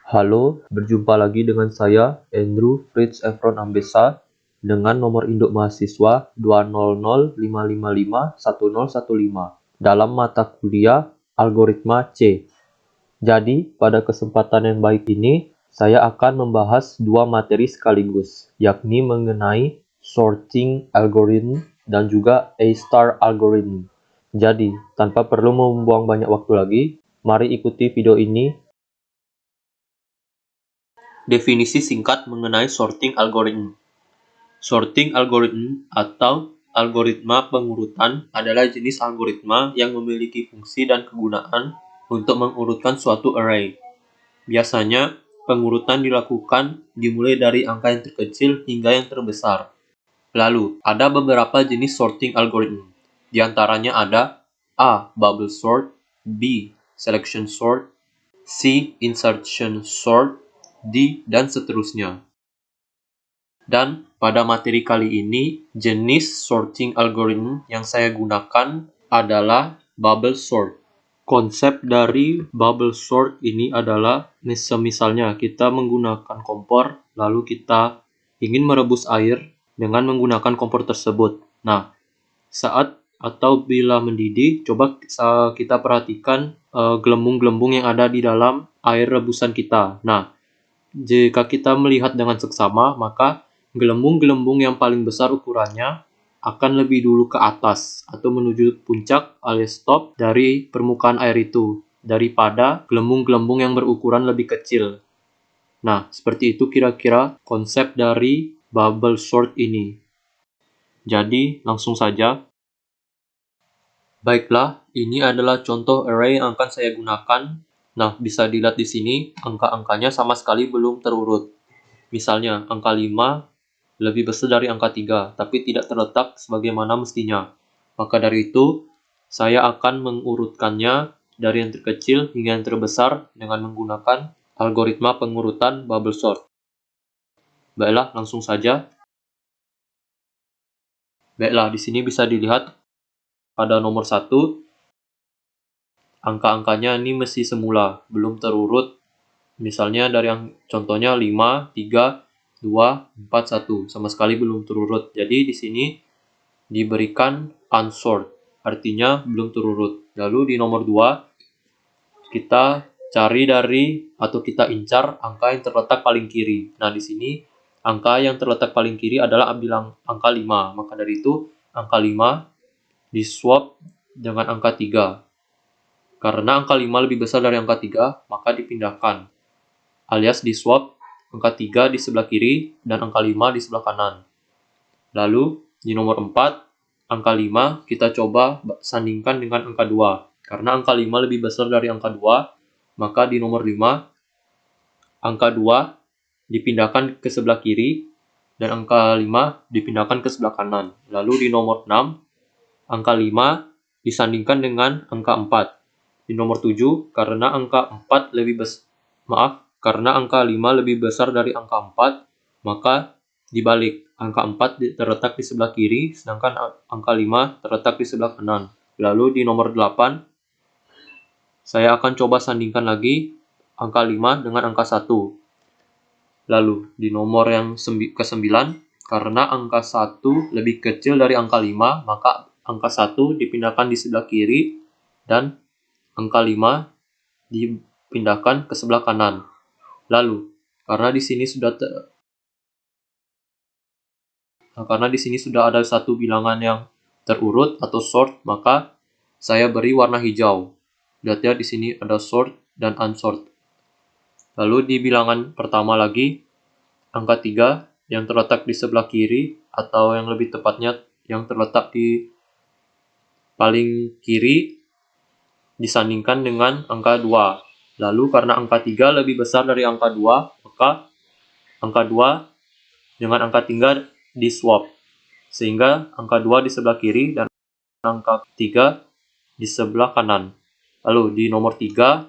Halo, berjumpa lagi dengan saya, Andrew Fritz Efron Ambessa, dengan nomor induk mahasiswa 20055551015 dalam mata kuliah Algoritma C. Jadi, pada kesempatan yang baik ini, saya akan membahas dua materi sekaligus, yakni mengenai sorting algorithm dan juga A-star algorithm. Jadi, tanpa perlu membuang banyak waktu lagi, mari ikuti video ini. Definisi singkat mengenai sorting algorithm. Sorting algorithm atau algoritma pengurutan adalah jenis algoritma yang memiliki fungsi dan kegunaan untuk mengurutkan suatu array. Biasanya, pengurutan dilakukan dimulai dari angka yang terkecil hingga yang terbesar. Lalu, ada beberapa jenis sorting algorithm. Di antaranya ada A. Bubble sort, B. Selection sort, C. Insertion sort, D, dan seterusnya. Dan pada materi kali ini, jenis sorting algorithm yang saya gunakan adalah bubble sort. Konsep dari bubble sort ini adalah, misalnya kita menggunakan kompor, lalu kita ingin merebus air dengan menggunakan kompor tersebut. Nah, saat atau bila mendidih, coba kita perhatikan gelembung-gelembung yang ada di dalam air rebusan kita. Nah, jika kita melihat dengan seksama, maka gelembung-gelembung yang paling besar ukurannya akan lebih dulu ke atas atau menuju puncak alias top dari permukaan air itu daripada gelembung-gelembung yang berukuran lebih kecil. Nah, seperti itu kira-kira konsep dari bubble sort ini. Jadi, langsung saja. Baiklah, ini adalah contoh array yang akan saya gunakan. Nah, bisa dilihat di sini, angka-angkanya sama sekali belum terurut. Misalnya, angka 5 lebih besar dari angka 3, tapi tidak terletak sebagaimana mestinya. Maka dari itu, saya akan mengurutkannya dari yang terkecil hingga yang terbesar dengan menggunakan algoritma pengurutan bubble sort. Baiklah, langsung saja. Baiklah, di sini bisa dilihat pada nomor 1, angka-angkanya ini masih semula, belum terurut. Misalnya dari yang contohnya 5, 3, 2, 4, 1, sama sekali belum terurut. Jadi di sini diberikan unsort, artinya belum terurut. Lalu di nomor 2, kita cari dari atau kita incar angka yang terletak paling kiri. Nah, di sini angka yang terletak paling kiri adalah bilang angka 5. Maka dari itu, angka 5 di-swap dengan angka 3. Karena angka 5 lebih besar dari angka 3, maka dipindahkan. Alias di-swap angka 3 di sebelah kiri dan angka 5 di sebelah kanan. Lalu, di nomor 4, angka 5 kita coba sandingkan dengan angka 2. Karena angka 5 lebih besar dari angka 2, maka di nomor 5, angka 2 dipindahkan ke sebelah kiri dan angka 5 dipindahkan ke sebelah kanan. Lalu di nomor 6, angka 5 disandingkan dengan angka 4. Di nomor 7, karena angka 4 karena angka 5 lebih besar dari angka 4, maka dibalik, angka 4 terletak di sebelah kiri, sedangkan angka 5 terletak di sebelah kanan. Lalu di nomor 8, saya akan coba sandingkan lagi angka 5 dengan angka 1. Lalu di nomor yang ke-9, karena angka 1 lebih kecil dari angka 5, maka angka 1 dipindahkan di sebelah kiri dan angka 5 dipindahkan ke sebelah kanan. Lalu, karena di sini sudah ada satu bilangan yang terurut atau sort, maka saya beri warna hijau. Lihat ya, di sini ada sort dan unsort. Lalu di bilangan pertama lagi, angka 3 yang terletak di sebelah kiri, atau yang lebih tepatnya yang terletak di paling kiri, disandingkan dengan angka 2. Lalu karena angka 3 lebih besar dari angka 2, maka angka 2 dengan angka 3 di-swap. Sehingga angka 2 di sebelah kiri dan angka 3 di sebelah kanan. Lalu di nomor 3,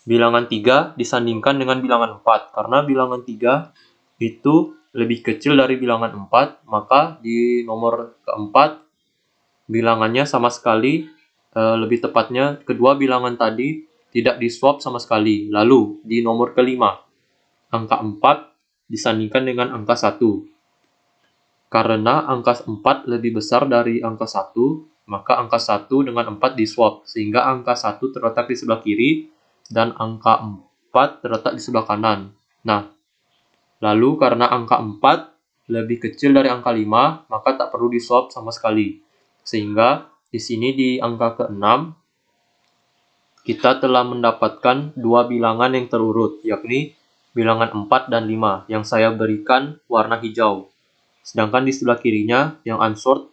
bilangan 3 disandingkan dengan bilangan 4. Karena bilangan 3 itu lebih kecil dari bilangan 4, maka di nomor keempat, bilangannya sama sekali, lebih tepatnya kedua bilangan tadi tidak di-swap sama sekali. Lalu, di nomor kelima, angka 4 disandingkan dengan angka 1. Karena angka 4 lebih besar dari angka 1, maka angka 1 dengan 4 di-swap, sehingga angka 1 terletak di sebelah kiri, dan angka 4 terletak di sebelah kanan. Nah, lalu karena angka 4 lebih kecil dari angka 5, maka tak perlu di-swap sama sekali. Sehingga di sini di angka ke-6, kita telah mendapatkan dua bilangan yang terurut, yakni bilangan 4 dan 5, yang saya berikan warna hijau. Sedangkan di sebelah kirinya, yang unsort,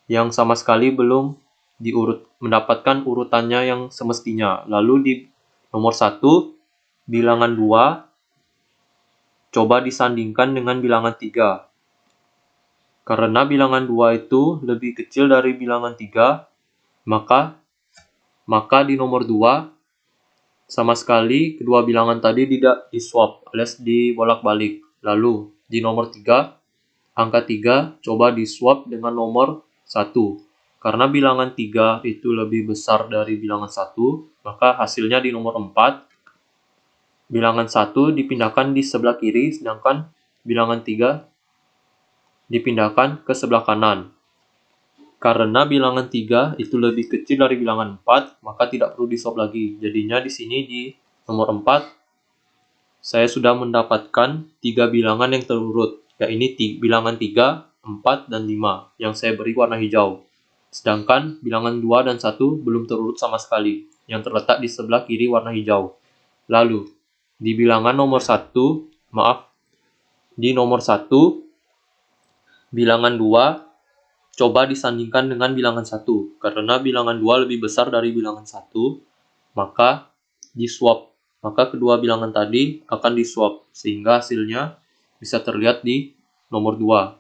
yang sama sekali belum mendapatkan urutannya yang semestinya. Lalu di nomor 1, bilangan 2, coba disandingkan dengan bilangan 3. Karena bilangan 2 itu lebih kecil dari bilangan 3, maka di nomor 2, sama sekali kedua bilangan tadi tidak di-swap alias dibolak-balik. Lalu di nomor 3, angka 3 coba di-swap dengan nomor 1. Karena bilangan 3 itu lebih besar dari bilangan 1, maka hasilnya di nomor 4, bilangan 1 dipindahkan di sebelah kiri, sedangkan bilangan 3 dipindahkan ke sebelah kanan. Karena bilangan 3 itu lebih kecil dari bilangan 4, maka tidak perlu di-swap lagi. Jadinya di sini di nomor 4, saya sudah mendapatkan 3 bilangan yang terurut, yaitu bilangan 3, 4, dan 5, yang saya beri warna hijau. Sedangkan bilangan 2 dan 1 belum terurut sama sekali, yang terletak di sebelah kiri warna hijau. Lalu, di bilangan nomor 1, di nomor 1, bilangan 2, coba disandingkan dengan bilangan 1. Karena bilangan 2 lebih besar dari bilangan 1, maka di-swap. Maka kedua bilangan tadi akan di-swap, sehingga hasilnya bisa terlihat di nomor 2.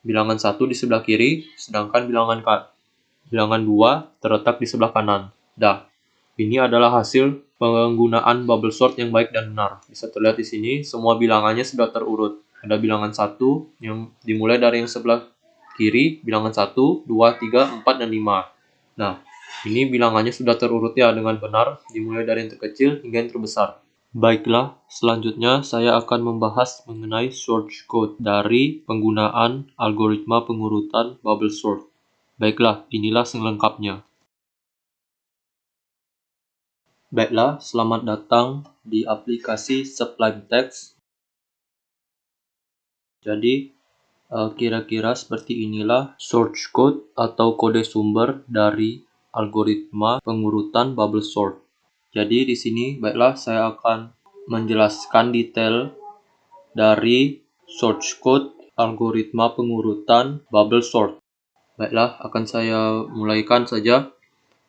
Bilangan 1 di sebelah kiri, sedangkan bilangan 2 terletak di sebelah kanan. Dah, ini adalah hasil penggunaan bubble sort yang baik dan benar. Bisa terlihat di sini, semua bilangannya sudah terurut. Ada bilangan 1 yang dimulai dari yang sebelah kiri, bilangan 1, 2, 3, 4, dan 5. Nah, ini bilangannya sudah terurut ya dengan benar, dimulai dari yang terkecil hingga yang terbesar. Baiklah, selanjutnya saya akan membahas mengenai source code dari penggunaan algoritma pengurutan bubble sort. Baiklah, inilah selengkapnya. Baiklah, selamat datang di aplikasi Sublime Text. Jadi, kira-kira seperti inilah source code atau kode sumber dari algoritma pengurutan bubble sort. Jadi di sini baiklah saya akan menjelaskan detail dari source code algoritma pengurutan bubble sort. Baiklah, akan saya mulaikan saja.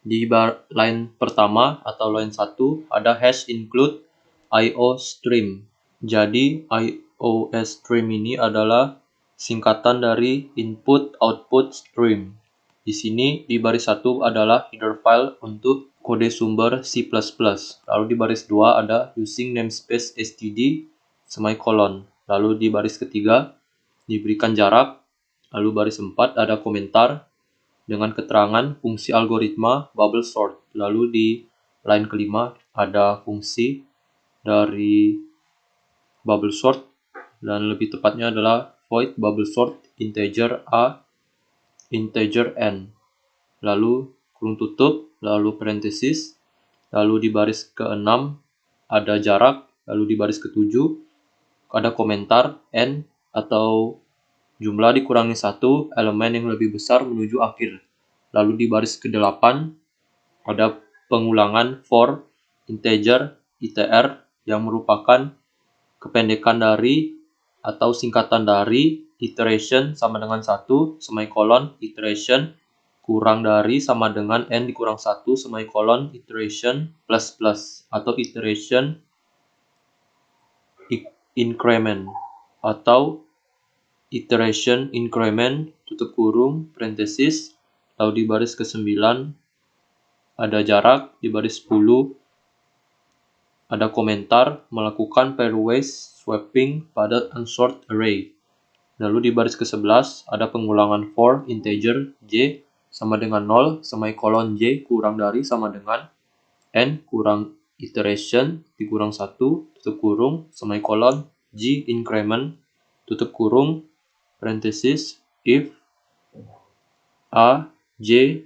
Di line pertama atau line 1 ada hash include IO stream. Jadi IO stream ini adalah singkatan dari input output stream. Di sini di baris 1 adalah header file untuk kode sumber C++. Lalu di baris 2 ada using namespace std semicolon. Lalu di baris ketiga diberikan jarak. Lalu baris 4 ada komentar dengan keterangan fungsi algoritma bubble sort. Lalu di line kelima ada fungsi dari bubble sort, dan lebih tepatnya adalah void bubble sort integer a integer n. Lalu kurung tutup, lalu parenthesis, lalu di baris ke-6 ada jarak, lalu di baris ke-7 ada komentar n atau jumlah dikurangi 1 elemen yang lebih besar menuju akhir. Lalu di baris ke-8 ada pengulangan for integer itr yang merupakan kependekan dari atau singkatan dari iteration sama dengan 1 semicolon iteration kurang dari sama dengan n dikurang 1 semicolon iteration plus plus atau iteration increment atau iteration increment tutup kurung parenthesis. Lalu di baris ke-9 ada jarak, di baris 10 ada komentar melakukan pairwise swapping pada unsort array. Lalu di baris ke-11 ada pengulangan for integer j sama dengan 0 semicolon j kurang dari sama dengan N kurang iteration dikurang 1, tutup kurung, semikolon, G increment, tutup kurung, parenthesis, if A, J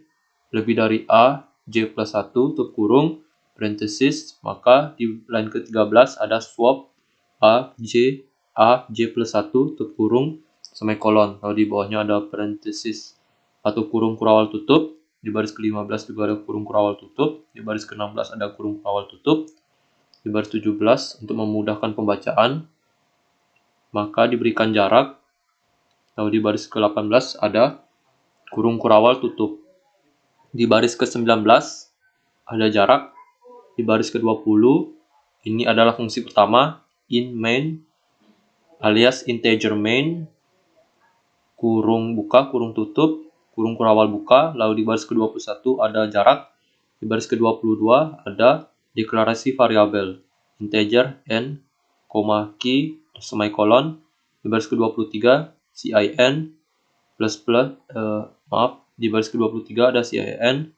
lebih dari A, J plus 1, tutup kurung, parenthesis, maka di line ke-13 ada swap A, J plus 1, tutup kurung, semikolon. Lalu di bawahnya ada parenthesis atau kurung kurawal tutup, di baris ke-15 juga ada kurung kurawal tutup, di baris ke-16 ada kurung kurawal tutup, di baris 17 untuk memudahkan pembacaan, maka diberikan jarak, lalu di baris ke-18 ada kurung kurawal tutup. Di baris ke-19 ada jarak, di baris ke-20 ini adalah fungsi pertama, in main alias integer main, kurung buka, kurung tutup, kurung kurawal buka, lalu di baris ke-21 ada jarak, di baris ke-22 ada deklarasi variabel, integer n, key, semikolon, di baris ke-23 cin, di baris ke-23 ada cin,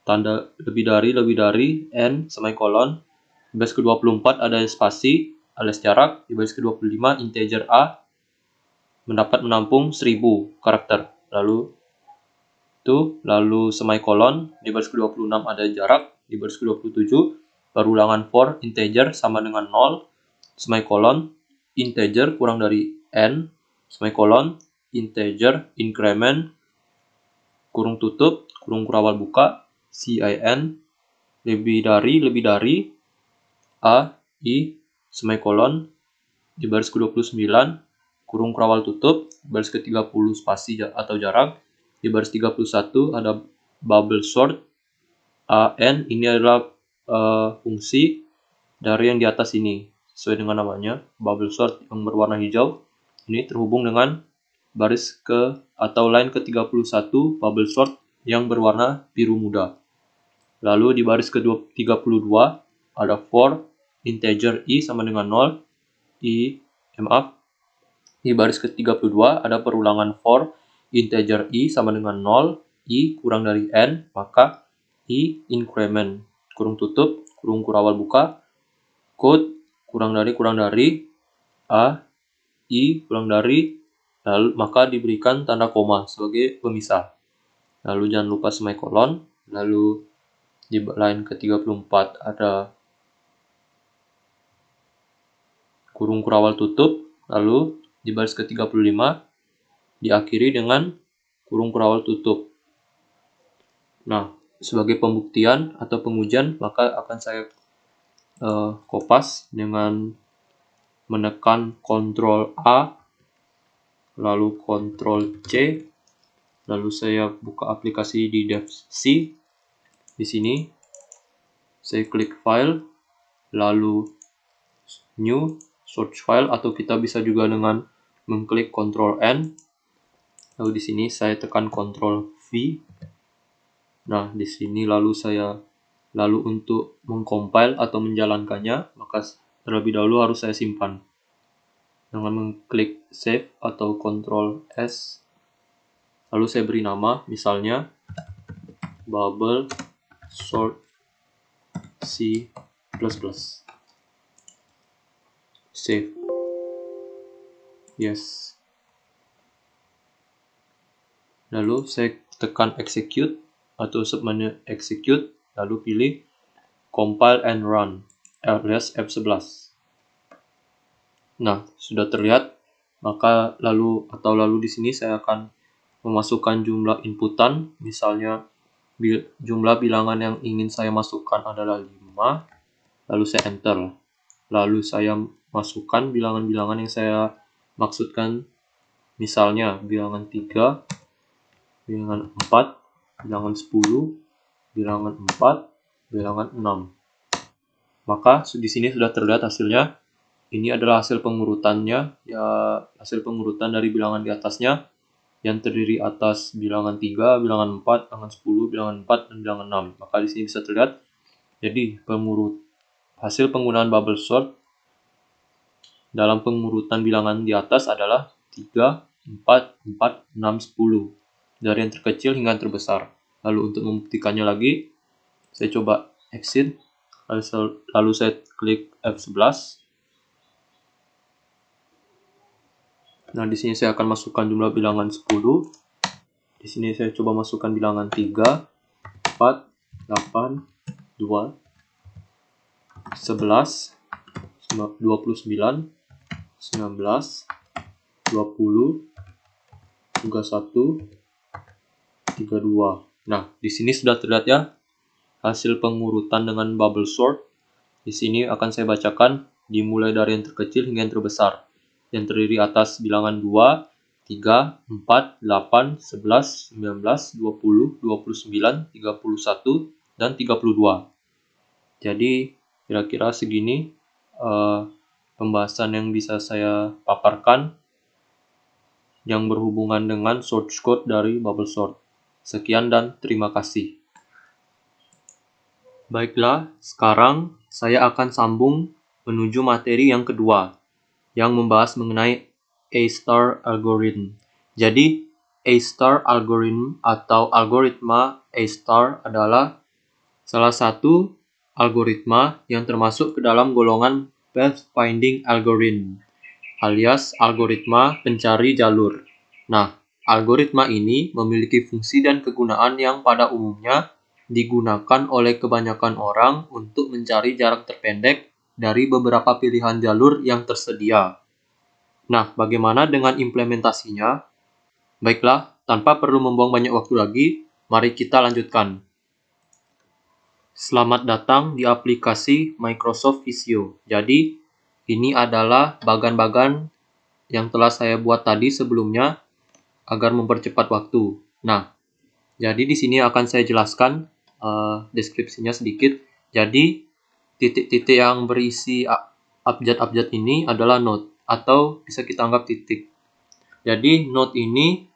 tanda lebih dari, n, semikolon, di baris ke-24 ada spasi, alias jarak, di baris ke-25 integer a mendapat menampung 1000 karakter. Lalu semikolon, di baris ke-26 ada jarak, di baris ke-27 perulangan for integer sama dengan 0, semikolon, integer kurang dari n, semikolon, integer increment, kurung tutup, kurung kurawal buka, cin, lebih dari, a, i, semikolon, di baris ke-29 kurung kurawal tutup, di baris ke-30 spasi atau jarak, di baris 31 ada bubble sort, an ini adalah fungsi dari yang di atas ini, sesuai dengan namanya, bubble sort yang berwarna hijau, ini terhubung dengan baris atau line ke-31 bubble sort yang berwarna biru muda. Lalu di baris ke-32 ada for integer i sama dengan 0, di baris ke-32 ada perulangan for integer i sama dengan 0, i kurang dari n, maka i increment, kurung tutup, kurung kurawal buka, code kurang dari, a, i kurang dari, lalu maka diberikan tanda koma sebagai pemisah. Lalu jangan lupa semikolon, lalu di line ke-34 ada kurung kurawal tutup, lalu di baris ke-35 diakhiri dengan kurung kurawal tutup. Nah, sebagai pembuktian atau pengujian, maka akan saya kopas dengan menekan Ctrl A, lalu Ctrl C, lalu saya buka aplikasi di Dev C. Di sini saya klik file, lalu new source file, atau kita bisa juga dengan mengklik Ctrl N. Lalu di sini saya tekan Ctrl V. Nah, di sini lalu untuk mengcompile atau menjalankannya, maka terlebih dahulu harus saya simpan dengan mengklik save atau Ctrl S. Lalu saya beri nama, misalnya bubble sort C++. Save. Yes. Lalu saya tekan execute atau submenu execute, lalu pilih compile and run alias F11. Nah, sudah terlihat, maka lalu di sini saya akan memasukkan jumlah inputan, misalnya jumlah bilangan yang ingin saya masukkan adalah 5, lalu saya enter. Lalu saya masukkan bilangan-bilangan yang saya maksudkan, misalnya bilangan 3, bilangan 4, bilangan 10, bilangan 4, bilangan 6. Maka di sini sudah terlihat hasilnya. Ini adalah hasil pengurutannya, ya, hasil pengurutan dari bilangan di atasnya yang terdiri atas bilangan 3, bilangan 4, bilangan 10, bilangan 4, dan bilangan 6. Maka di sini bisa terlihat. Jadi hasil penggunaan bubble sort dalam pengurutan bilangan di atas adalah 3, 4, 4, 6, 10. Dari yang terkecil hingga yang terbesar. Lalu untuk membuktikannya lagi, saya coba exit, lalu saya klik F11. Nah, di sini saya akan masukkan jumlah bilangan 10. Di sini saya coba masukkan bilangan 3, 4, 8, 2, 11, 29, 19, 20, 31, 32. Nah, di sini sudah terlihat ya hasil pengurutan dengan bubble sort. Di sini akan saya bacakan dimulai dari yang terkecil hingga yang terbesar, yang terdiri atas bilangan 2, 3, 4, 8, 11, 19, 20, 29, 31, dan 32. Jadi, kira-kira segini pembahasan yang bisa saya paparkan yang berhubungan dengan source code dari bubble sort. Sekian dan terima kasih. Baiklah, sekarang saya akan sambung menuju materi yang kedua, yang membahas mengenai A-star algorithm. Jadi, A-star algorithm atau algoritma A-star adalah salah satu algoritma yang termasuk ke dalam golongan pathfinding algorithm, alias algoritma pencari jalur. Nah, algoritma ini memiliki fungsi dan kegunaan yang pada umumnya digunakan oleh kebanyakan orang untuk mencari jarak terpendek dari beberapa pilihan jalur yang tersedia. Nah, bagaimana dengan implementasinya? Baiklah, tanpa perlu membuang banyak waktu lagi, mari kita lanjutkan. Selamat datang di aplikasi Microsoft Visio. Jadi, ini adalah bagan-bagan yang telah saya buat tadi sebelumnya agar mempercepat waktu. Nah, jadi di sini akan saya jelaskan deskripsinya sedikit. Jadi, titik-titik yang berisi abjad-abjad ini adalah node, atau bisa kita anggap titik. Jadi, node ini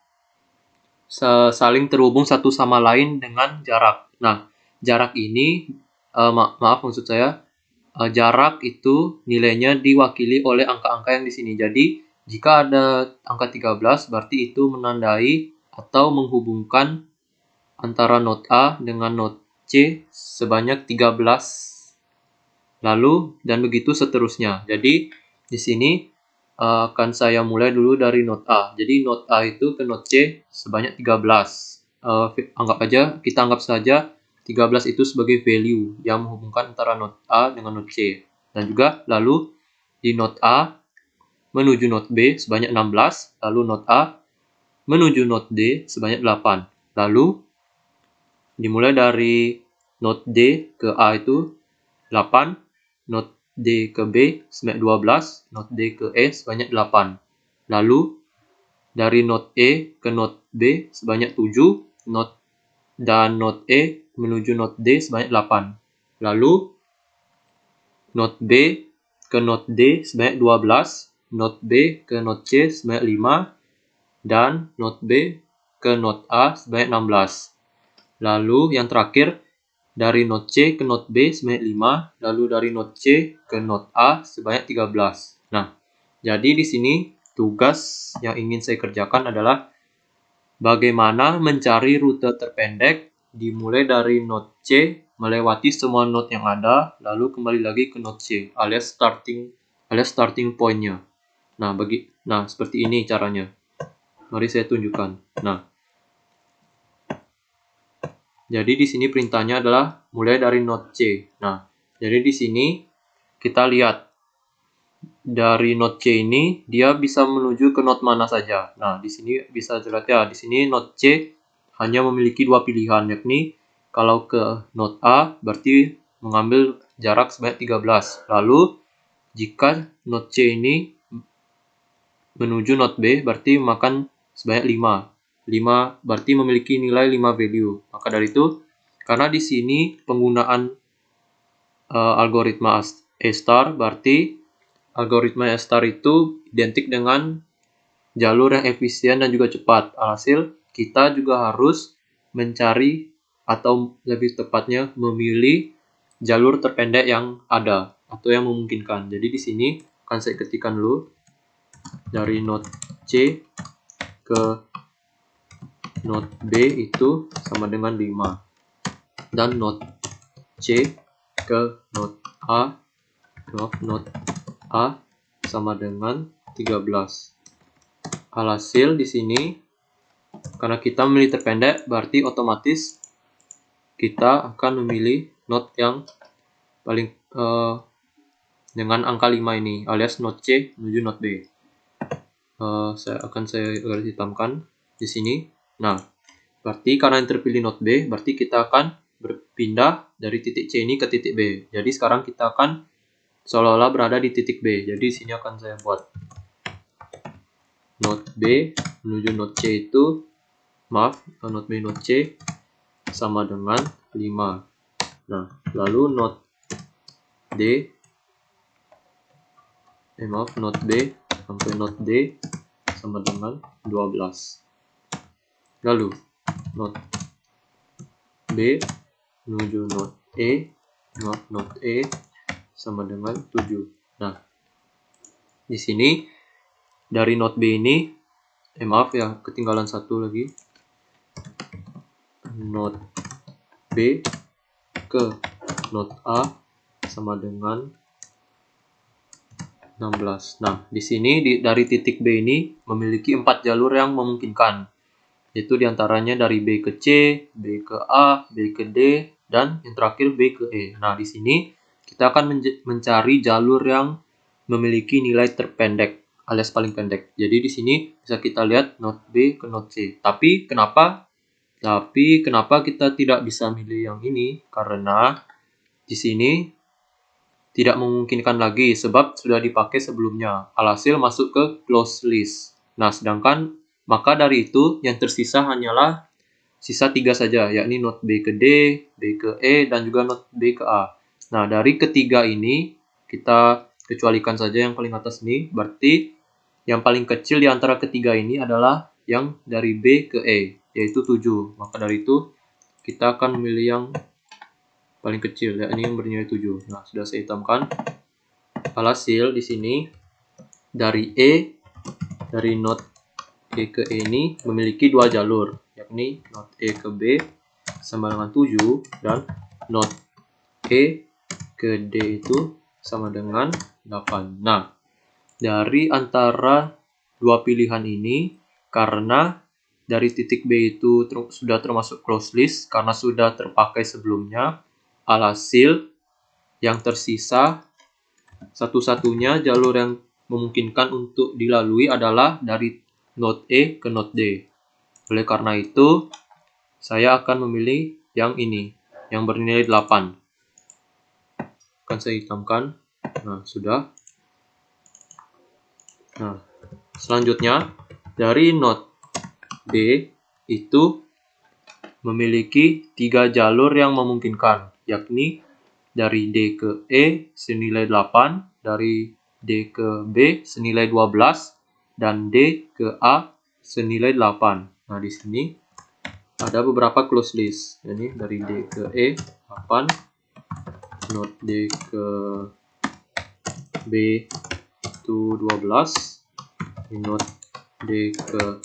saling terhubung satu sama lain dengan jarak. Nah, jarak ini, maaf maksud saya, jarak itu nilainya diwakili oleh angka-angka yang di sini. Jadi, jika ada angka 13, berarti itu menandai atau menghubungkan antara node A dengan node C sebanyak 13. Lalu, dan begitu seterusnya. Jadi, di sini akan saya mulai dulu dari node A. Jadi, node A itu ke node C sebanyak 13. Kita anggap saja 13 itu sebagai value yang menghubungkan antara node A dengan node C. Dan juga, lalu di node A menuju node B sebanyak 16, lalu node A menuju node D sebanyak 8. Lalu, dimulai dari node D ke A itu 8, node D ke B sebanyak 12, node D ke E sebanyak 8. Lalu, dari node E ke node B sebanyak 7, dan node E menuju node D sebanyak 8. Lalu, node B ke node D sebanyak 12, node B ke node C sebanyak 5, dan node B ke node A sebanyak 16. Lalu yang terakhir, dari node C ke node B sebanyak 5, lalu dari node C ke node A sebanyak 13. Nah, jadi di sini tugas yang ingin saya kerjakan adalah bagaimana mencari rute terpendek dimulai dari node C, melewati semua node yang ada, lalu kembali lagi ke node C, alias starting point-nya. Nah, seperti ini caranya. Mari saya tunjukkan. Nah, jadi di sini perintahnya adalah mulai dari node C. Nah, jadi di sini kita lihat dari node C ini dia bisa menuju ke node mana saja. Nah, di sini bisa dilihat ya, di sini node C hanya memiliki dua pilihan, yakni kalau ke node A berarti mengambil jarak sebanyak 13. Lalu jika node C ini menuju node B berarti makan sebanyak 5. 5 berarti memiliki nilai 5 value. Maka dari itu, karena di sini penggunaan algoritma A-star, berarti algoritma A-star itu identik dengan jalur yang efisien dan juga cepat. Alhasil, kita juga harus mencari atau lebih tepatnya memilih jalur terpendek yang ada atau yang memungkinkan. Jadi di sini akan saya ketikkan dulu dari node C ke not B itu sama dengan 5. Dan not C ke not A, not A sama dengan 13. Alhasil di sini, karena kita memilih terpendek, berarti otomatis kita akan memilih not yang paling dengan angka 5 ini, alias not C menuju not B. Saya garis hitamkan di sini. Nah, berarti karena yang terpilih not B, berarti kita akan berpindah dari titik C ini ke titik B. Jadi sekarang kita akan seolah-olah berada di titik B. Jadi di sini akan saya buat not B menuju not C itu, not B not C sama dengan 5. Nah, lalu not B sampai not D sama dengan 12. Lalu not B menuju not E sama dengan 7. Nah, di sini dari not B ini, ketinggalan satu lagi. Not B ke not A sama dengan 16. Nah, di sini dari titik B ini memiliki 4 jalur yang memungkinkan. Yaitu diantaranya dari B ke C, B ke A, B ke D, dan yang terakhir B ke E. Nah, di sini kita akan mencari jalur yang memiliki nilai terpendek alias paling pendek. Jadi di sini bisa kita lihat not B ke not C. Tapi kenapa kita tidak bisa milih yang ini? Karena di sini tidak memungkinkan lagi sebab sudah dipakai sebelumnya. Alhasil masuk ke closed list. Nah, sedangkan maka dari itu yang tersisa hanyalah sisa 3 saja, yakni not B ke D, B ke E, dan juga not B ke A. Nah, dari ketiga ini kita kecualikan saja yang paling atas ini. Berarti yang paling kecil di antara ketiga ini adalah yang dari B ke E, yaitu 7. Maka dari itu kita akan memilih yang paling kecil, yakni yang bernilai 7. Nah, sudah saya hitamkan. Alhasil di sini dari not E ke E ini memiliki 2 jalur, yakni not E ke B sama dengan 7 dan not E ke D itu sama dengan 8. Nah, dari antara dua pilihan ini, karena dari titik B itu sudah termasuk closed list karena sudah terpakai sebelumnya, alhasil yang tersisa satu-satunya jalur yang memungkinkan untuk dilalui adalah dari not E ke not D. Oleh karena itu, saya akan memilih yang ini, yang bernilai 8. Akan saya hitamkan. Nah, sudah. Nah, selanjutnya, dari not B itu memiliki 3 jalur yang memungkinkan, yakni dari D ke E senilai 8, dari D ke B senilai 12, dan D ke A senilai 8. Nah, di sini ada beberapa closed list. Ini dari D ke E 8, not D ke B itu 12, not D ke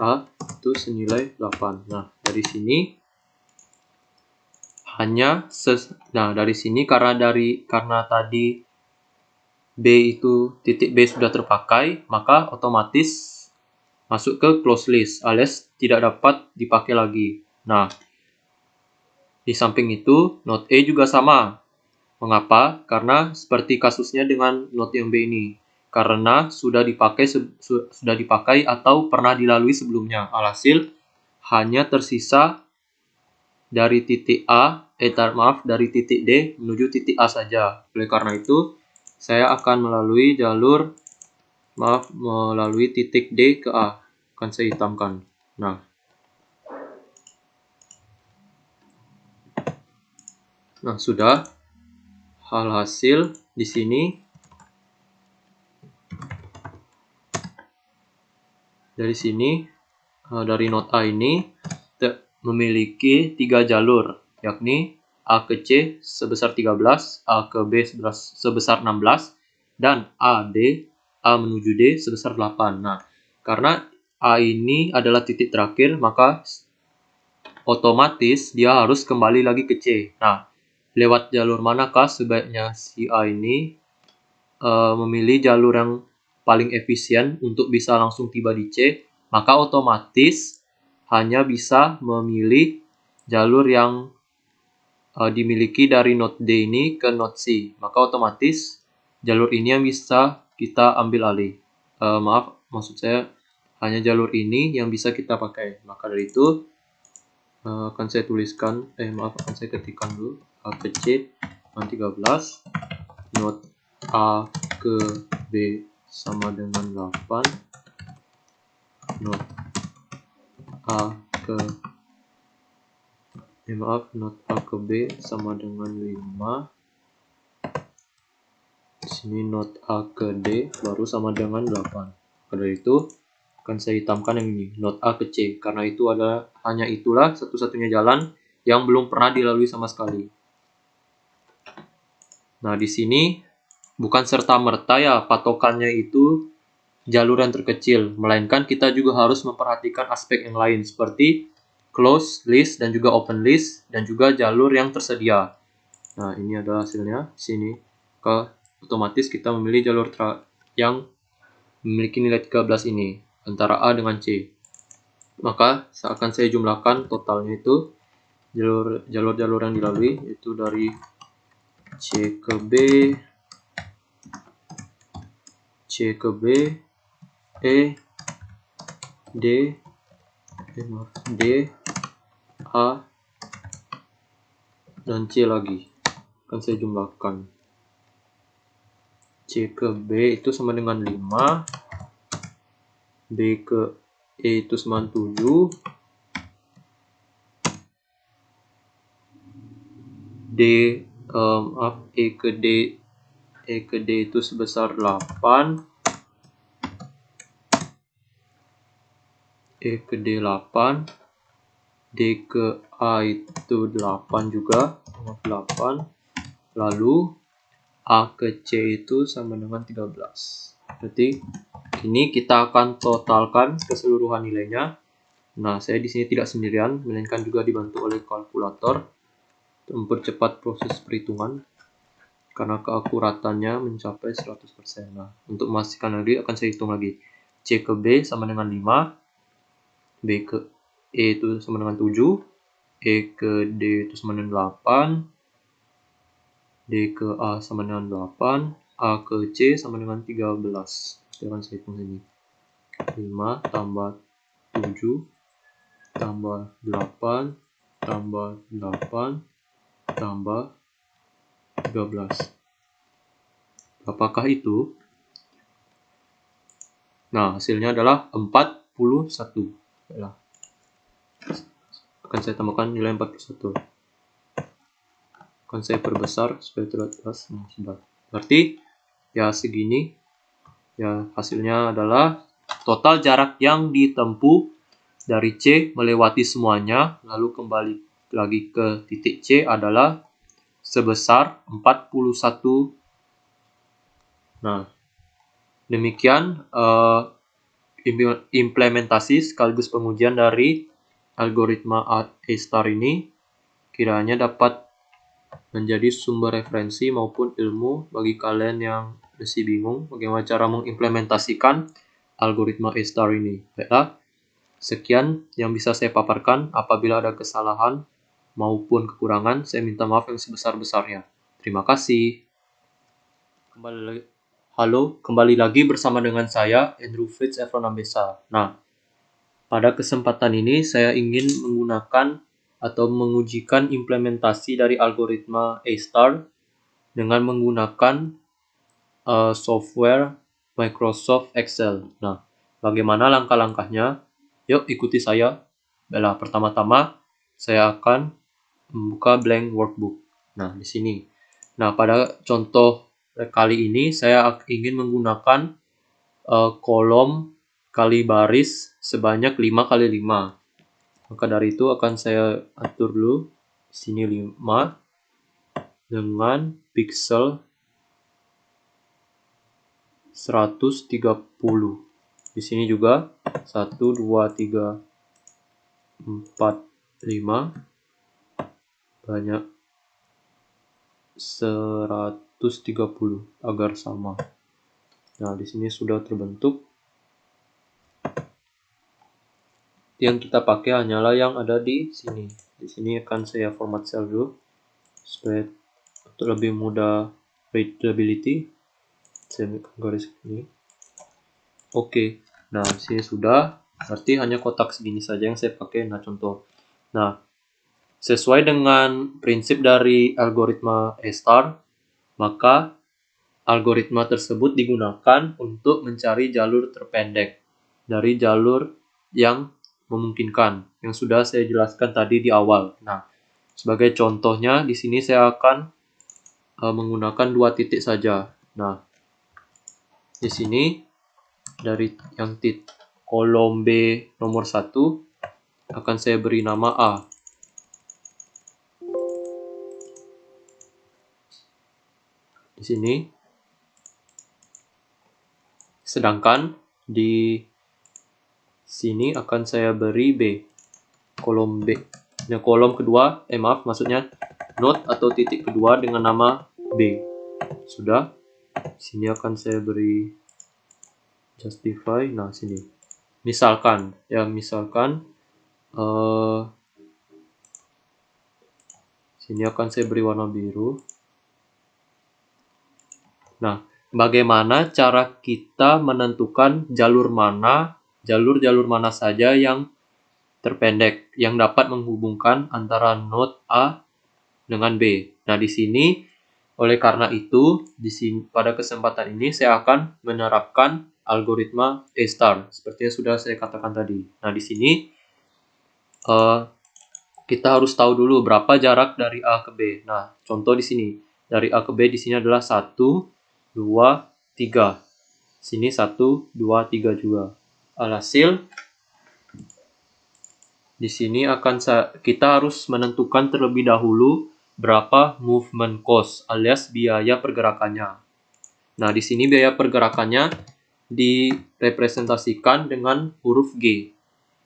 A itu senilai 8. Nah, dari sini dari sini karena tadi B itu titik B sudah terpakai, maka otomatis masuk ke closed list alias tidak dapat dipakai lagi. Nah, di samping itu not E juga sama. Mengapa? Karena seperti kasusnya dengan not yang B ini, karena sudah dipakai atau pernah dilalui sebelumnya. Alhasil hanya tersisa dari titik dari titik D menuju titik A saja. Oleh karena itu, saya akan melalui titik D ke A. Akan saya hitamkan. Nah, sudah. Hasil di sini dari not A ini memiliki 3 jalur, yakni A ke C sebesar 13, A ke B sebesar 16, dan A menuju D sebesar 8. Nah, karena A ini adalah titik terakhir, maka otomatis dia harus kembali lagi ke C. Nah, lewat jalur manakah sebaiknya si A ini memilih jalur yang paling efisien untuk bisa langsung tiba di C? Maka otomatis hanya bisa memilih jalur yang dimiliki dari node D ini ke node C. Maka otomatis jalur ini yang bisa kita ambil alih. Maksud saya hanya jalur ini yang bisa kita pakai. Maka dari itu akan saya tuliskan, akan saya ketikkan dulu A ke C 13, node A ke B sama dengan 8, node A ke node A ke B sama dengan 5. Di sini node A ke D baru sama dengan 8. Dari itu akan saya hitamkan yang ini, node A ke C, karena itu hanya itulah satu-satunya jalan yang belum pernah dilalui sama sekali. Nah, di sini bukan serta-merta ya patokannya itu jalur yang terkecil, melainkan kita juga harus memperhatikan aspek yang lain seperti close list dan juga open list dan juga jalur yang tersedia. Nah, ini adalah hasilnya. Sini otomatis kita memilih jalur yang memiliki nilai 13 ini antara A dengan C. Maka akan saya jumlahkan totalnya itu jalur-jalur yang dilalui, yaitu dari C ke B, C ke B, E, D, D, A, dan C lagi. Akan saya jumlahkan. C ke B itu sama dengan 5, B ke E itu sama 7, E ke D itu sebesar 8, E ke D 8, D ke A itu 8 juga, 8, lalu A ke C itu sama dengan 13. Berarti ini kita akan totalkan keseluruhan nilainya. Nah, saya di sini tidak sendirian, melainkan juga dibantu oleh kalkulator untuk mempercepat proses perhitungan karena keakuratannya mencapai 100%. Nah, untuk memastikan lagi akan saya hitung lagi. C ke B sama dengan 5, B ke E itu sama dengan 7, E ke D itu sama dengan 8, D ke A sama dengan 8, A ke C sama dengan 13. Akan saya hitung sini. 5 tambah 7 tambah 8 tambah 8 tambah 13. Apakah itu? Nah, hasilnya adalah 41. Akan saya tambahkan nilai 41. Akan saya perbesar supaya terlihat jelas. Nah, sudah. Berarti ya segini. Ya, hasilnya adalah total jarak yang ditempuh dari C melewati semuanya lalu kembali lagi ke titik C adalah sebesar 41. Nah, demikian implementasi sekaligus pengujian dari algoritma A* ini kiranya dapat menjadi sumber referensi maupun ilmu bagi kalian yang masih bingung bagaimana cara mengimplementasikan algoritma A* ini. Baiklah, sekian yang bisa saya paparkan. Apabila ada kesalahan maupun kekurangan, saya minta maaf yang sebesar-besarnya. Terima kasih. Kembali lagi bersama dengan saya, Andrew Fritz Efron Ambesa. Nah, pada kesempatan ini saya ingin menggunakan atau mengujikan implementasi dari algoritma A* dengan menggunakan software Microsoft Excel. Nah, bagaimana langkah-langkahnya? Yuk ikuti saya. Baiklah, pertama-tama saya akan membuka blank workbook. Nah, di sini. Nah, pada contoh kali ini saya ingin menggunakan kolom kali baris sebanyak 5 kali 5. Maka dari itu akan saya atur dulu di sini 5 dengan pixel 130. Di sini juga 1, 2, 3, 4, 5 banyak 130 agar sama. Nah, di sini sudah terbentuk. Yang kita pakai hanyalah yang ada di sini. Di sini akan saya format cell dulu supaya untuk lebih mudah readability. Saya garis ini. Oke. Nah, di sini sudah. Berarti hanya kotak segini saja yang saya pakai. Nah, contoh. Nah, sesuai dengan prinsip dari algoritma A*, maka algoritma tersebut digunakan untuk mencari jalur terpendek dari jalur yang memungkinkan, yang sudah saya jelaskan tadi di awal. Nah, sebagai contohnya, di sini saya akan menggunakan 2 titik saja. Nah, di sini dari yang kolom B nomor 1 akan saya beri nama A. Di sini. Sedangkan di sini akan saya beri B. Kolom B. Nah, kolom kedua, maksudnya node atau titik kedua dengan nama B. Sudah. Sini akan saya beri justify. Nah, sini. Misalkan sini akan saya beri warna biru. Nah, bagaimana cara kita menentukan jalur mana saja yang terpendek yang dapat menghubungkan antara node A dengan B. Nah, di sini oleh karena itu, pada kesempatan ini saya akan menerapkan algoritma A* seperti yang sudah saya katakan tadi. Nah, di sini kita harus tahu dulu berapa jarak dari A ke B. Nah, contoh di sini. Dari A ke B di sini adalah 1, 2, 3. Sini 1, 2, 3 juga. Alhasil, di sini kita harus menentukan terlebih dahulu berapa movement cost alias biaya pergerakannya. Nah, di sini biaya pergerakannya direpresentasikan dengan huruf G.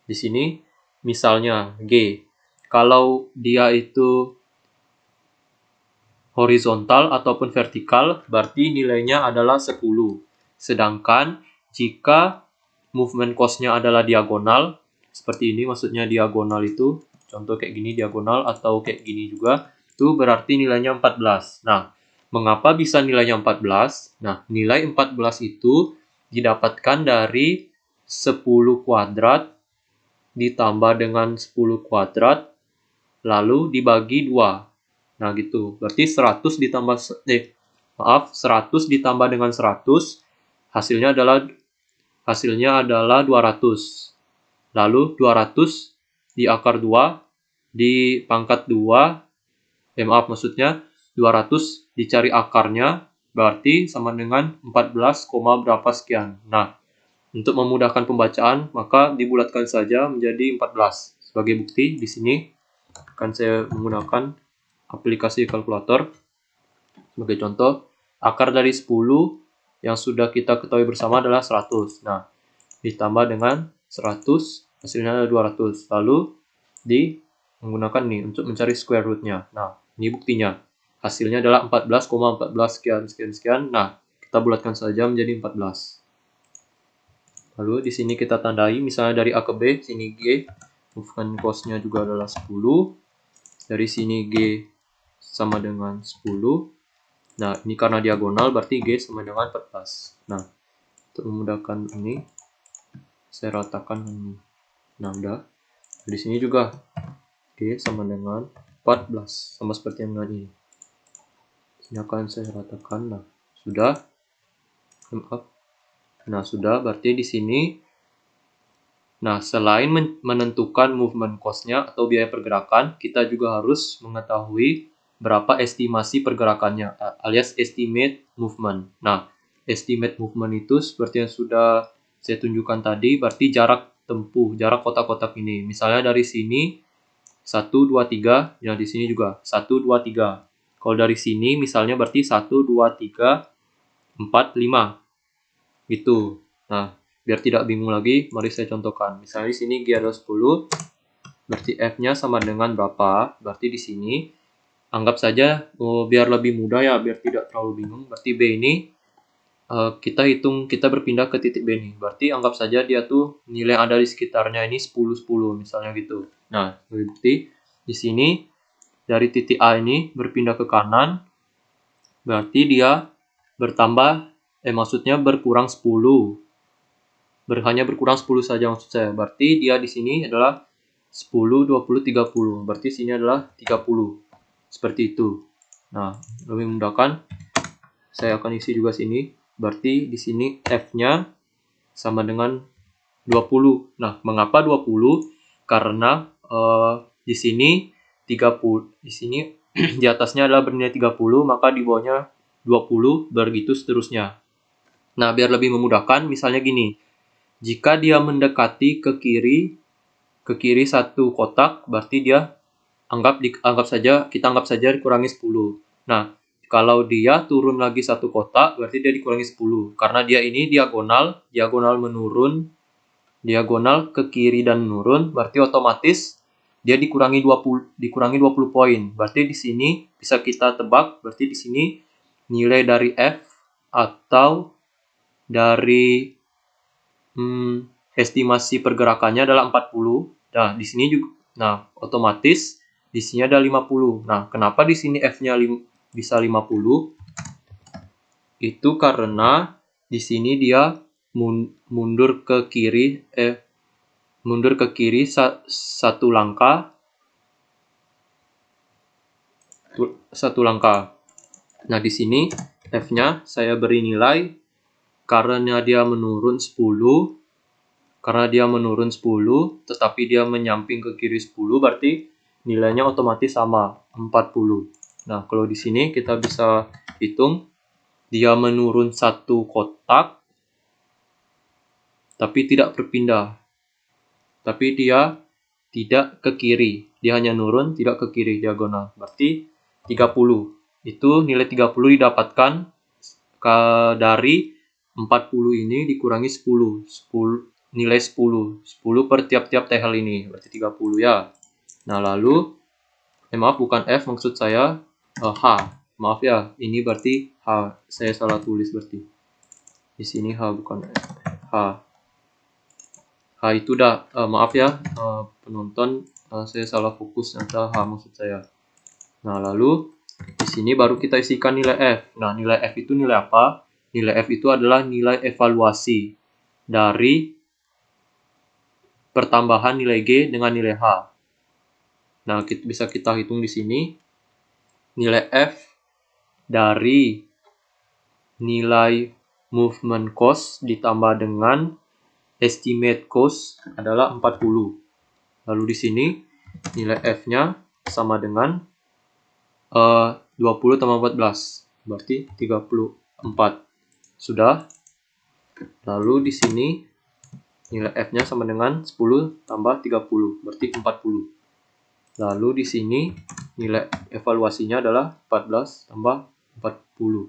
Di sini misalnya G. Kalau dia itu horizontal ataupun vertikal, berarti nilainya adalah 10. Sedangkan jika movement cost-nya adalah diagonal, seperti ini maksudnya diagonal itu, contoh kayak gini diagonal atau kayak gini juga, itu berarti nilainya 14. Nah, mengapa bisa nilainya 14? Nah, nilai 14 itu didapatkan dari 10 kuadrat ditambah dengan 10 kuadrat lalu dibagi 2. Nah, gitu. Berarti 100 ditambah dengan 100 hasilnya adalah 200. Lalu 200 di akar 2 di pangkat 2, maksudnya 200 dicari akarnya berarti sama dengan 14, berapa sekian. Nah, untuk memudahkan pembacaan maka dibulatkan saja menjadi 14. Sebagai bukti di sini akan saya menggunakan aplikasi kalkulator. Sebagai contoh, akar dari 10 yang sudah kita ketahui bersama adalah 100. Nah, ditambah dengan 100, hasilnya adalah 200. Lalu menggunakan nih untuk mencari square root-nya. Nah, ini buktinya. Hasilnya adalah 14,14 sekian. Nah, kita bulatkan saja menjadi 14. Lalu di sini kita tandai misalnya dari A ke B, sini G, movement cost-nya juga adalah 10. Dari sini G sama dengan 10. Nah, ini karena diagonal berarti G sama dengan 14. Nah, untuk memudahkan ini, saya ratakan ini. Nah, udah. Di sini juga G sama dengan 14. Sama seperti yang dengan ini. Ini akan saya ratakan. Nah, sudah. Nah, sudah. Berarti di sini, nah, selain menentukan movement cost-nya atau biaya pergerakan, kita juga harus mengetahui berapa estimasi pergerakannya, alias estimate movement. Nah, estimate movement itu seperti yang sudah saya tunjukkan tadi, berarti jarak tempuh, jarak kotak-kotak ini. Misalnya dari sini 1, 2, 3, ya di sini juga 1, 2, 3. Kalau dari sini misalnya berarti 1, 2, 3, 4, 5. Gitu. Nah, biar tidak bingung lagi, mari saya contohkan. Misalnya di sini G adalah 10, berarti F-nya sama dengan berapa? Berarti di sini anggap saja biar lebih mudah ya, biar tidak terlalu bingung. Berarti B ini kita hitung, kita berpindah ke titik B ini. Berarti anggap saja dia tuh nilai yang ada di sekitarnya ini 10 10 misalnya gitu. Nah, berarti di sini dari titik A ini berpindah ke kanan, berarti dia bertambah maksudnya berkurang 10. Hanya berkurang 10 saja maksud saya. Berarti dia di sini adalah 10, 20, 30. Berarti sini adalah 30. Seperti itu. Nah, lebih memudahkan saya akan isi juga sini. Berarti di sini F-nya sama dengan 20. Nah, mengapa 20? Karena di sini 30, di sini di atasnya adalah bernilai 30, maka di bawahnya 20, begitu seterusnya. Nah, biar lebih memudahkan, misalnya gini. Jika dia mendekati ke kiri satu kotak, berarti dia kita anggap saja dikurangi 10. Nah, kalau dia turun lagi satu kotak, berarti dia dikurangi 10. Karena dia ini diagonal menurun, diagonal ke kiri dan menurun, berarti otomatis dia dikurangi 20 poin. Berarti di sini bisa kita tebak, berarti di sini nilai dari F atau dari estimasi pergerakannya adalah 40. Nah, di sini juga otomatis di sini ada 50. Nah, kenapa di sini F-nya bisa 50? Itu karena di sini dia mundur ke kiri satu langkah. Nah, di sini F-nya saya beri nilai karena dia menurun 10. Karena dia menurun 10, tetapi dia menyamping ke kiri 10, berarti nilainya otomatis sama, 40. Nah, kalau di sini kita bisa hitung, dia menurun satu kotak, tapi tidak berpindah. Tapi dia tidak ke kiri. Dia hanya nurun, tidak ke kiri, diagonal. Berarti 30. Itu nilai 30 didapatkan dari 40 ini dikurangi 10. Nilai 10 per tiap-tiap tehel ini, berarti 30 ya. Nah, lalu maaf, bukan F maksud saya, H. Maaf ya, ini berarti H. Saya salah tulis berarti. Di sini H bukan F. H itu maaf ya, penonton, saya salah fokus, ternyata H maksud saya. Nah, lalu di sini baru kita isikan nilai F. Nah, nilai F itu nilai apa? Nilai F itu adalah nilai evaluasi dari pertambahan nilai G dengan nilai H. Nah, bisa kita hitung di sini. Nilai F dari nilai movement cost ditambah dengan estimate cost adalah 40. Lalu di sini nilai F-nya sama dengan 20 tambah 14. Berarti 34. Sudah. Lalu di sini nilai F-nya sama dengan 10 tambah 30, berarti 40. Lalu di sini nilai evaluasinya adalah 14 tambah 40.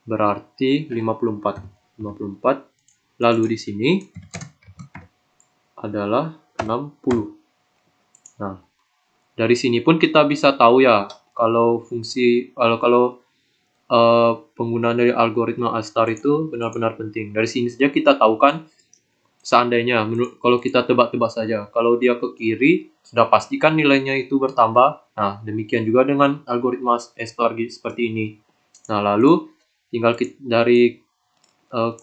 Berarti 54. Lalu di sini adalah 60. Nah, dari sini pun kita bisa tahu ya, kalau penggunaan dari algoritma A-star itu benar-benar penting. Dari sini saja kita tahu kan, seandainya kalau kita tebak-tebak saja, kalau dia ke kiri sudah pastikan nilainya itu bertambah. Nah, demikian juga dengan algoritma A-star seperti ini. Nah, lalu tinggal dari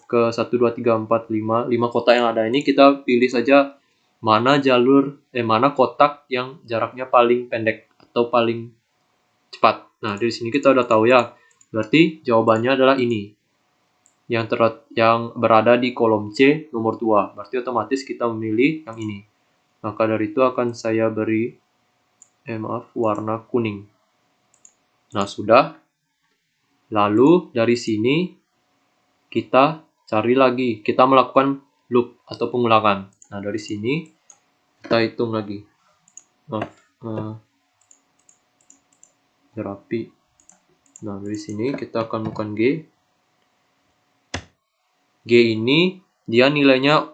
ke 1 2 3 4 5 kotak yang ada ini, kita pilih saja mana kotak yang jaraknya paling pendek atau paling cepat. Nah, dari sini kita udah tahu ya. Berarti jawabannya adalah ini. Yang berada di kolom C nomor 2. Berarti otomatis kita memilih yang ini. Maka dari itu akan saya beri warna kuning. Nah, sudah. Lalu dari sini kita cari lagi. Kita melakukan loop atau pengulangan. Nah, dari sini kita hitung lagi. Rapi. Nah, dari sini kita akan melakukan G. G ini dia nilainya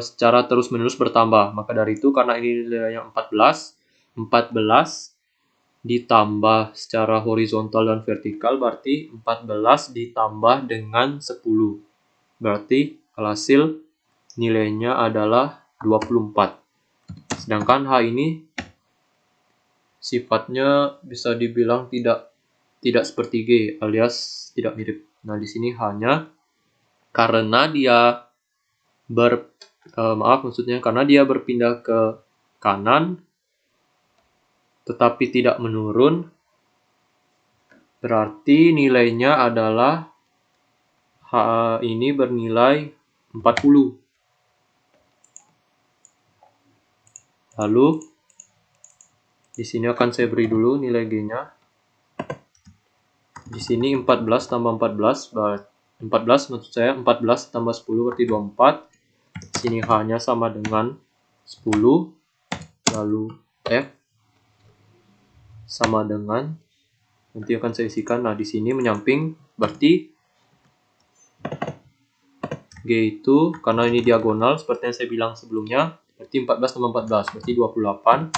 secara terus-menerus bertambah. Maka dari itu, karena ini nilainya 14 ditambah secara horizontal dan vertikal, berarti 14 ditambah dengan 10. Berarti alhasil nilainya adalah 24. Sedangkan H ini sifatnya bisa dibilang tidak seperti G, alias tidak mirip. Nah, di sini hanya karena dia karena dia berpindah ke kanan tetapi tidak menurun, berarti nilainya adalah H ini bernilai 40. Lalu di sini akan saya beri dulu nilai G-nya. Di sini 14 tambah 14, 14 maksud saya 14 tambah 10 berarti 24. Di sini H-nya sama dengan 10. Lalu F sama dengan, nanti akan saya isikan. Nah, di sini menyamping, berarti G itu, karena ini diagonal seperti yang saya bilang sebelumnya, berarti 14 tambah 14 berarti 28,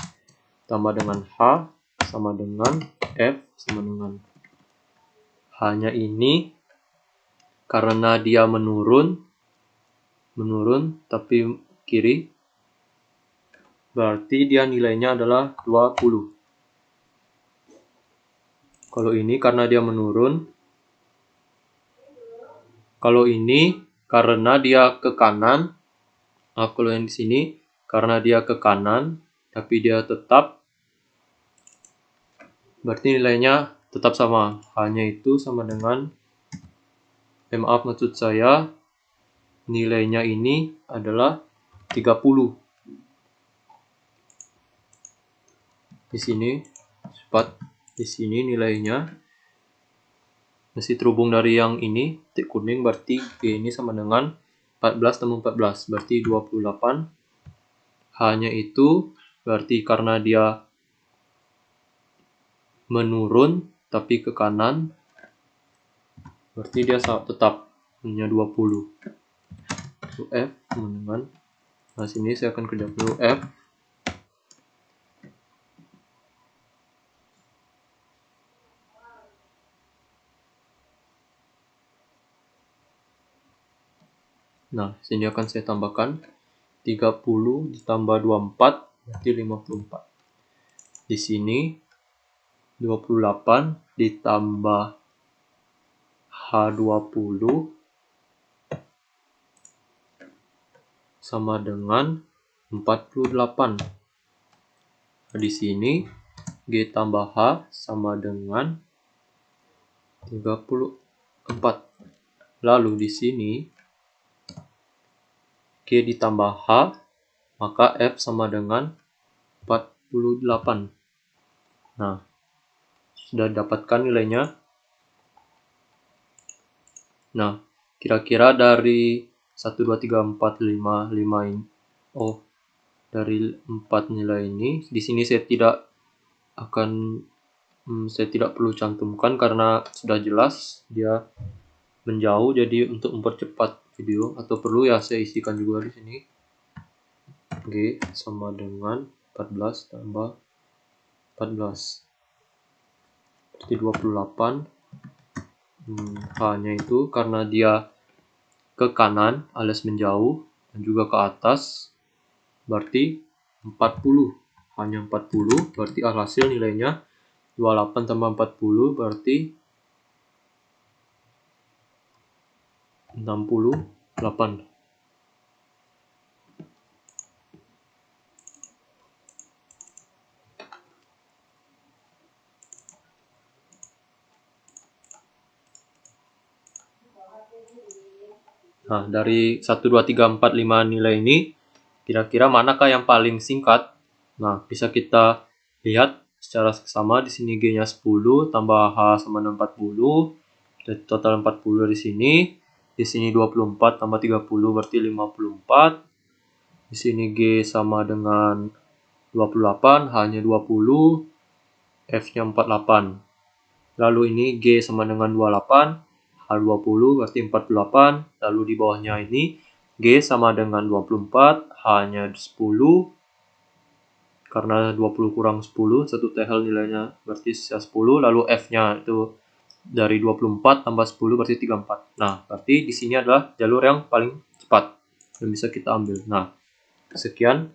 tambah dengan H sama dengan F sama dengan H-nya ini karena dia menurun tapi kiri, berarti dia nilainya adalah 20. Kalau ini karena dia menurun, kalau ini karena dia ke kanan, kalau yang di sini karena dia ke kanan tapi dia tetap, berarti nilainya tetap sama. Hanya itu sama dengan, maksud saya nilainya ini adalah 30. Di sini nilainya masih terhubung dari yang ini, titik kuning, berarti G ini sama dengan 14 tambah 14 berarti 28. Hanya itu berarti karena dia menurun tapi ke kanan, berarti dia tetap hanya 20. F sama dengan, nah sini saya akan kerja dulu F nah sini akan saya tambahkan 30 ditambah 24 berarti 54. Di sini 28 ditambah H20 sama dengan 48. Nah, di sini G tambah H sama dengan 34. Lalu di sini G ditambah H, maka F sama dengan 48. Nah, sudah dapatkan nilainya. Nah, kira-kira dari 1, 2, 3, 4, 5 ini. Dari 4 nilai ini, di sini saya tidak perlu cantumkan karena sudah jelas dia menjauh, jadi untuk mempercepat video atau perlu ya saya isikan juga di sini. G sama dengan 14 tambah 14 berarti 28. H-nya itu karena dia ke kanan alias menjauh dan juga ke atas, berarti 40. Hanya 40 berarti alhasil nilainya 28 tambah 40 berarti 68. Nah, dari 1, 2, 3, 4, 5 nilai ini, kira-kira manakah yang paling singkat? Nah, bisa kita lihat secara seksama. Di sini G-nya 10 tambah H sama dengan 40, jadi total 40 di sini. Di sini 24 tambah 30 berarti 54. Di sini G sama dengan 28, H-nya 20, F-nya 48. Lalu ini G sama dengan 28, H20 berarti 48. Lalu di bawahnya ini G sama dengan 24, H-nya 10, karena 20 kurang 10, 1 TH nilainya berarti sisa 10, lalu F-nya itu dari 24 tambah 10 berarti 34. Nah, berarti di sini adalah jalur yang paling cepat yang bisa kita ambil. Nah, sekian.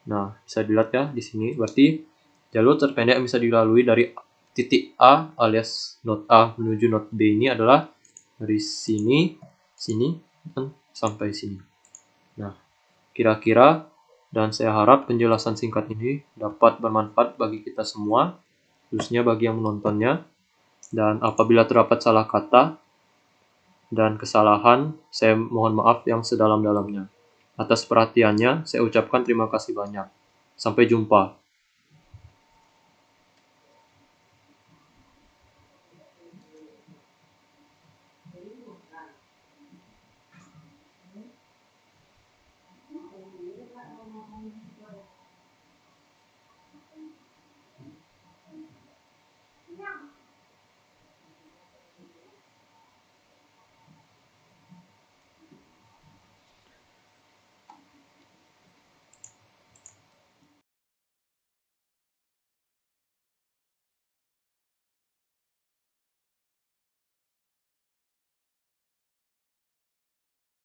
Nah, bisa dilihat ya di sini. Berarti jalur terpendek yang bisa dilalui dari titik A alias node A menuju node B ini adalah dari sini, dan sampai sini. Nah, kira-kira dan saya harap penjelasan singkat ini dapat bermanfaat bagi kita semua, khususnya bagi yang menontonnya. Dan apabila terdapat salah kata dan kesalahan, saya mohon maaf yang sedalam-dalamnya. Atas perhatiannya, saya ucapkan terima kasih banyak. Sampai jumpa.